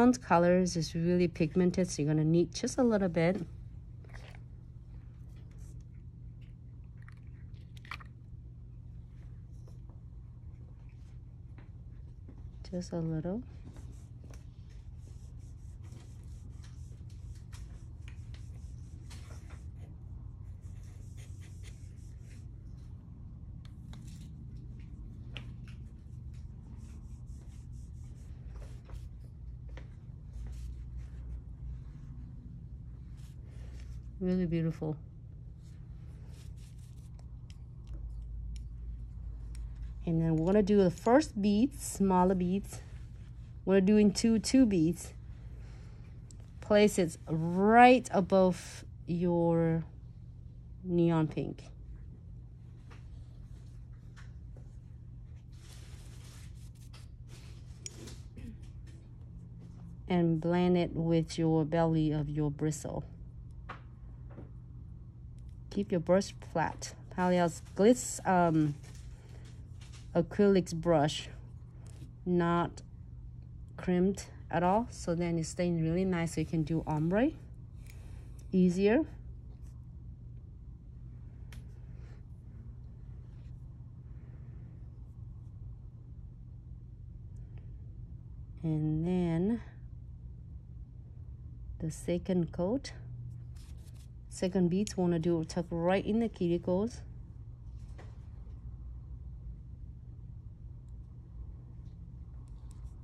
neon colors is really pigmented, so you're gonna need just a little bit. Just a little. Really beautiful. And then we're gonna do the first beads, smaller beads. We're doing two beads. Place it right above your neon pink. And blend it with your belly of your bristle. Keep your brush flat. Paleo's Glitz acrylics brush, not crimped at all, so then it's staying really nice, so you can do ombre easier. And then the second coat, second beads, want to do tuck right in the cuticles.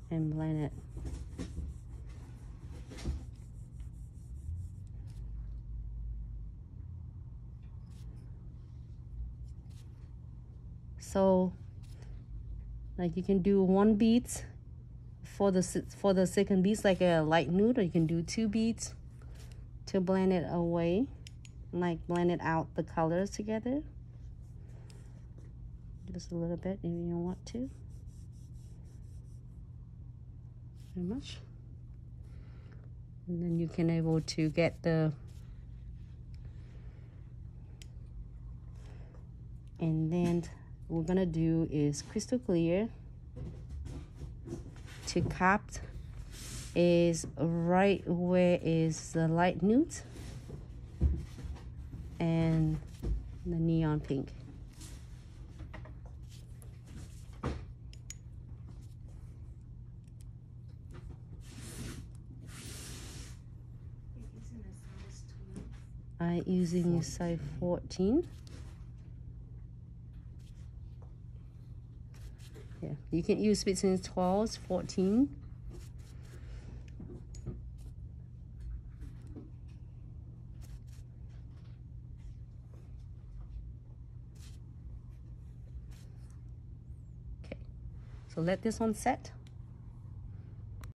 And blend it. So like you can do one bead for the second beads, like a light nude, or you can do 2 beads to blend it away, like blend it out the colors together. Just a little bit if you want to. Very much. And then you can able to get the, and then what we're gonna do is crystal clear to cap is right where is the light nude and the neon pink. I'm using size 14. Yeah, you can use between 12, 14. Okay, so let this one set.